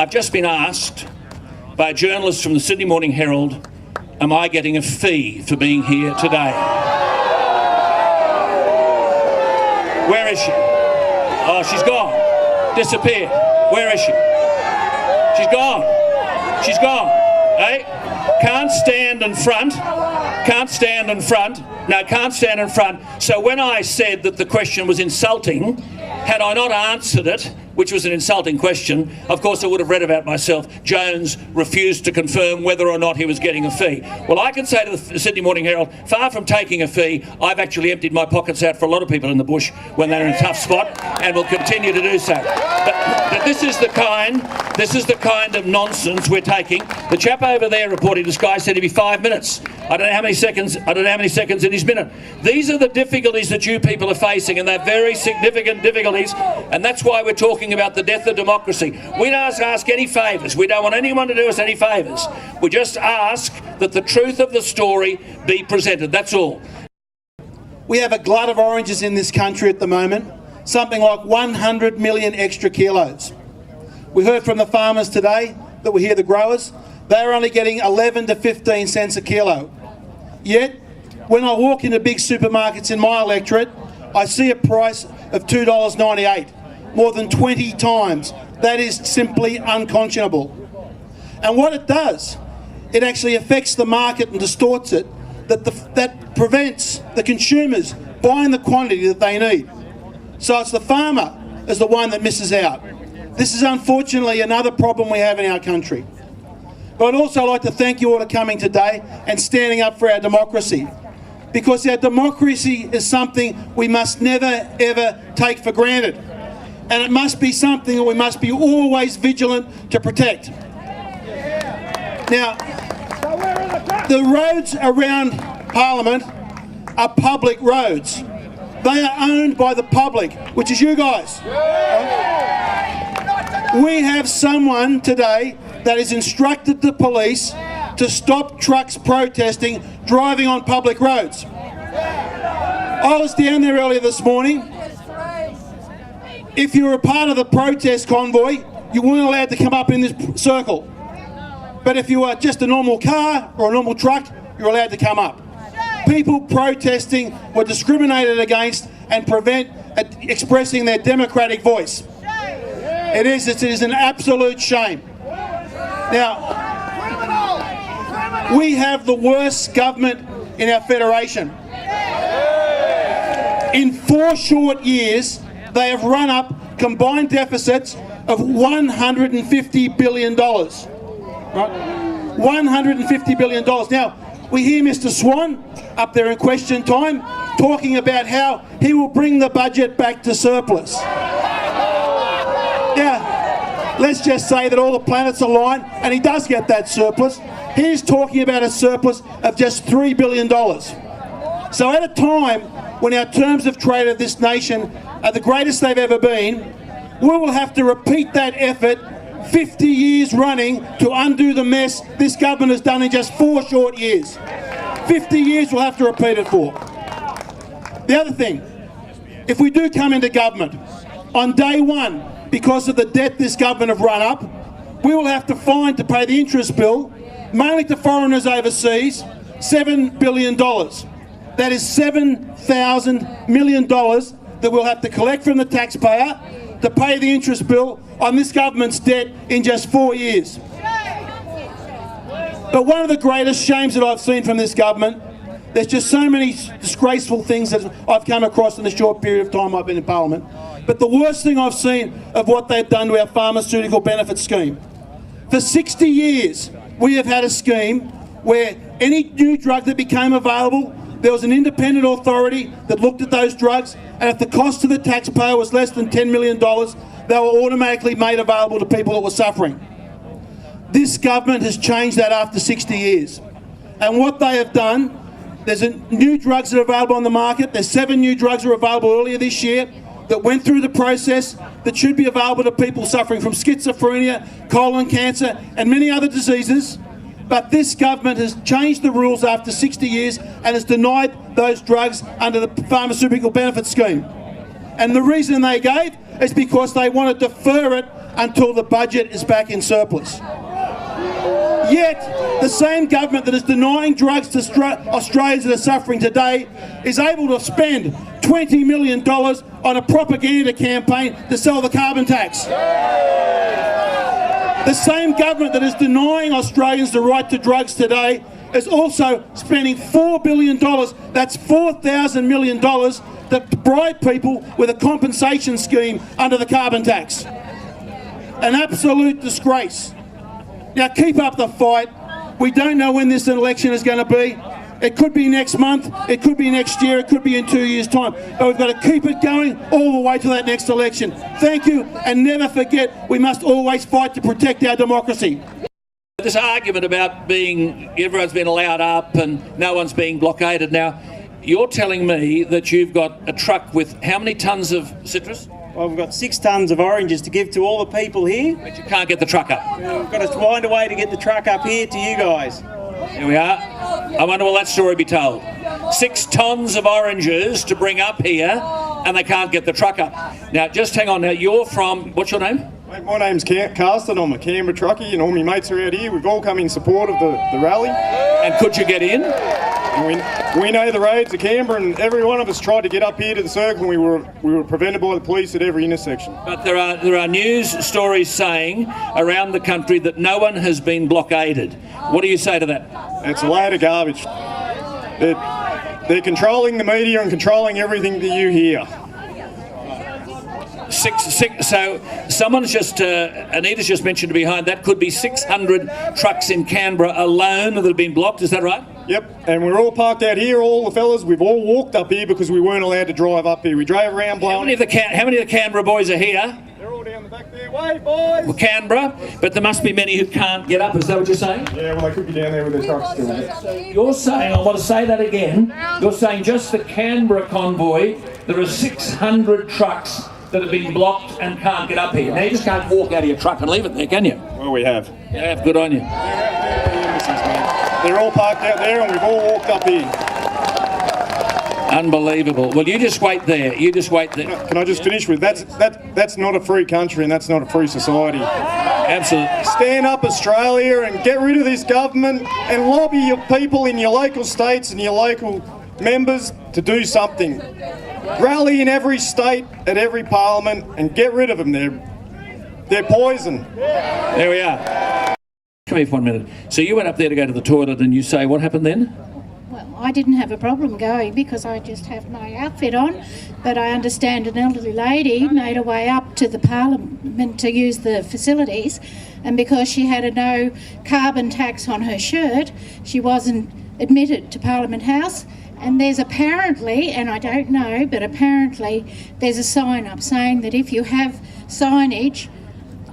I've just been asked by a journalist from the Sydney Morning Herald, am I getting a fee for being here today? Where is she? Oh, she's gone. Disappeared. Where is she? She's gone. She's gone. Eh? Can't stand in front. Can't stand in front. No, can't stand in front. So when I said that the question was insulting, had I not answered it, which was an insulting question, of course I would have read about myself, Jones refused to confirm whether or not he was getting a fee. Well, I can say to the Sydney Morning Herald, far from taking a fee, I've actually emptied my pockets out for a lot of people in the bush when they're in a tough spot, and will continue to do so. But this is the kind of nonsense we're taking. The chap over there reporting to Sky said it'd be 5 minutes. I don't know how many seconds in his minute. These are the difficulties that you people are facing, and they're very significant difficulties, and that's why we're talking about the death of democracy. We don't ask any favours. We don't want anyone to do us any favours. We just ask that the truth of the story be presented. That's all. We have a glut of oranges in this country at the moment, something like 100 million extra kilos. We heard from the farmers today that we hear the growers. They're only getting 11 to 15 cents a kilo. Yet, when I walk into big supermarkets in my electorate, I see a price of $2.98, more than 20 times. That is simply unconscionable. And what it does, it actually affects the market and distorts it, that prevents the consumers buying the quantity that they need. So it's the farmer is the one that misses out. This is unfortunately another problem we have in our country. But I'd also like to thank you all for coming today and standing up for our democracy, because our democracy is something we must never ever take for granted, and it must be something that we must be always vigilant to protect. Now, the roads around Parliament are public roads. They are owned by the public, which is you guys. We have someone today that has instructed the police to stop trucks protesting driving on public roads. I was down there earlier this morning. If you were a part of the protest convoy, you weren't allowed to come up in this circle. But if you were just a normal car or a normal truck, you're allowed to come up. People protesting were discriminated against and prevent expressing their democratic voice. It is an absolute shame. Now, we have the worst government in our federation. In 4 short years, they have run up combined deficits of $150 billion. Right? $150 billion. Now, we hear Mr. Swan up there in question time talking about how he will bring the budget back to surplus. Now, let's just say that all the planets align and he does get that surplus. He's talking about a surplus of just $3 billion. So at a time when our terms of trade of this nation are the greatest they've ever been, we will have to repeat that effort 50 years running to undo the mess this government has done in just 4 short years. 50 years we'll have to repeat it for. The other thing, if we do come into government, on day one, because of the debt this government have run up, we will have to find to pay the interest bill, mainly to foreigners overseas, $7 billion. That is $7,000 million that we'll have to collect from the taxpayer to pay the interest bill on this government's debt in just 4 years. But one of the greatest shames that I've seen from this government, there's just so many disgraceful things that I've come across in the short period of time I've been in Parliament. But the worst thing I've seen of what they've done to our pharmaceutical benefit scheme. For 60 years, we have had a scheme where any new drug that became available, there was an independent authority that looked at those drugs, and if the cost to the taxpayer was less than $10 million, they were automatically made available to people that were suffering. This government has changed that after 60 years. And what they have done, there's new drugs that are available on the market. There's 7 new drugs that were available earlier this year that went through the process that should be available to people suffering from schizophrenia, colon cancer, and many other diseases. But this government has changed the rules after 60 years and has denied those drugs under the pharmaceutical benefit scheme. And the reason they gave is because they want to defer it until the budget is back in surplus. Yet, the same government that is denying drugs to Australians that are suffering today is able to spend $20 million on a propaganda campaign to sell the carbon tax. The same government that is denying Australians the right to drugs today is also spending $4 billion, that's $4,000 million, to bribe people with a compensation scheme under the carbon tax. An absolute disgrace. Now keep up the fight. We don't know when this election is going to be. It could be next month, it could be next year, it could be in 2 years' time. But we've got to keep it going all the way to that next election. Thank you, and never forget, we must always fight to protect our democracy. This argument about everyone's been allowed up and no one's being blockaded now, you're telling me that you've got a truck with how many tonnes of citrus? Well, we've got 6 tonnes of oranges to give to all the people here. But you can't get the truck up. We've got to find a way to get the truck up here to you guys. Here we are. I wonder will that story be told. 6 tonnes of oranges to bring up here and they can't get the truck up. Now, just hang on. Now, you're from, what's your name? Mate, my name's Carsten. I'm a Canberra truckie and all my mates are out here. We've all come in support of the rally. And could you get in? And we know the roads of Canberra, and every one of us tried to get up here to the circle, and we were prevented by the police at every intersection. But there are news stories saying around the country that no one has been blockaded. What do you say to that? It's a load of garbage. They're controlling the media and controlling everything that you hear. So someone's just, Anita's just mentioned behind that could be 600 trucks in Canberra alone that have been blocked, is that right? Yep, and we're all parked out here, all the fellas, we've all walked up here because we weren't allowed to drive up here. We drove around blowing... How many of the Canberra boys are here? They're all down the back there. Wait, boys! Well, Canberra, but there must be many who can't get up, is that what you're saying? Yeah, well, they could be down there with their trucks still. You're saying, I want to say that again, you're saying just the Canberra convoy, there are 600 trucks that have been blocked and can't get up here. Now, you just can't walk out of your truck and leave it there, can you? Well, we have. You have, good on you. They're all parked out there and we've all walked up here. Unbelievable. Well, you just wait there. You just wait there. Can I just finish with, that's not a free country and that's not a free society. Absolutely. Stand up, Australia, and get rid of this government and lobby your people in your local states and your local members to do something. Rally in every state, at every parliament, and get rid of them. They're poison. There we are. Come here for 1 minute. So you went up there to go to the toilet and you say, what happened then? Well, I didn't have a problem going because I just have my outfit on, but I understand an elderly lady made her way up to the parliament to use the facilities, and because she had a no carbon tax on her shirt, she wasn't admitted to Parliament House. And there's apparently, and I don't know, but apparently there's a sign up saying that if you have signage,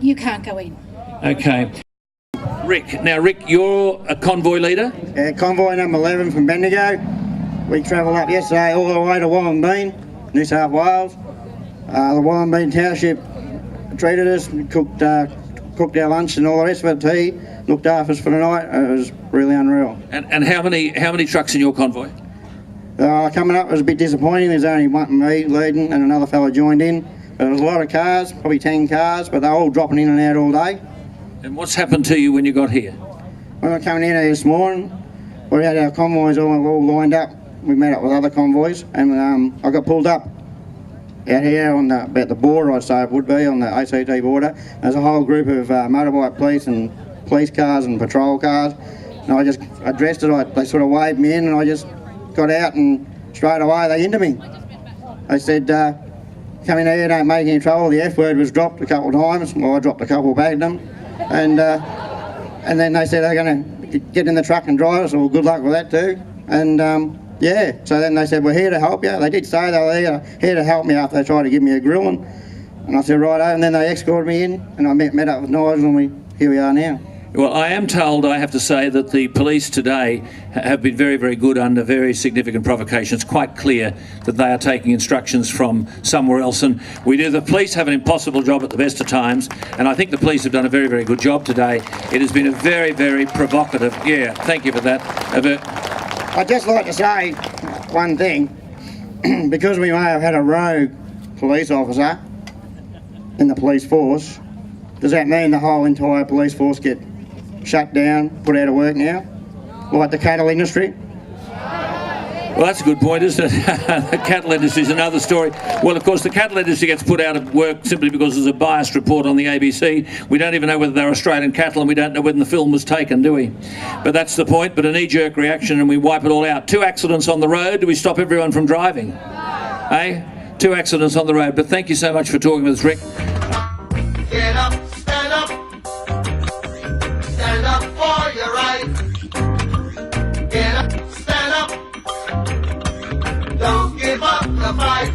you can't go in. Okay. Rick. Now, Rick, you're a convoy leader? Convoy number 11 from Bendigo. We travelled up yesterday all the way to Wollongbean, New South Wales. The Wollongbean Township treated us, cooked our lunch and all the rest of it, tea, looked after us for the night. It was really unreal. And how many trucks in your convoy? Coming up was a bit disappointing. There's only me leading and another fella joined in. But there was a lot of cars, probably 10 cars, but they're all dropping in and out all day. And what's happened to you when you got here? When we were coming in here this morning, we had our convoys all lined up. We met up with other convoys and I got pulled up out here on about the border, I'd say it would be, on the ACT border. There's a whole group of motorbike police and police cars and patrol cars. And I just addressed it, they sort of waved me in and I just got out and straight away they into me. They said, come in here, don't make any trouble. The F word was dropped a couple of times. Well, I dropped a couple back at them. And then they said they're going to get in the truck and drive us. Well, good luck with that too. And yeah, so then they said, we're here to help you. They did say they were here to help me after they tried to give me a grilling. And I said, righto. And then they escorted me in and I met up with Nigel and here we are now. Well, I am told, I have to say, that the police today have been very, very good under very significant provocation. It's quite clear that they are taking instructions from somewhere else. And the police have an impossible job at the best of times. And I think the police have done a very, very good job today. It has been a very, very provocative... Yeah, thank you for that. I'd just like to say one thing. Because we may have had a rogue police officer in the police force, Does that mean the whole entire police force get shut down, put out of work now? Like the cattle industry? Well, that's a good point, isn't it? The cattle industry is another story. Well, of course, the cattle industry gets put out of work simply because there's a biased report on the ABC. We don't even know whether they're Australian cattle, and we don't know when the film was taken, do we? But that's the point. But a knee-jerk reaction, and we wipe it all out. 2 accidents on the road. Do we stop everyone from driving? Eh? 2 accidents on the road. But thank you so much for talking with us, Rick. Get up, stand up. Stand up for your right. Get up, stand up. Don't give up the fight.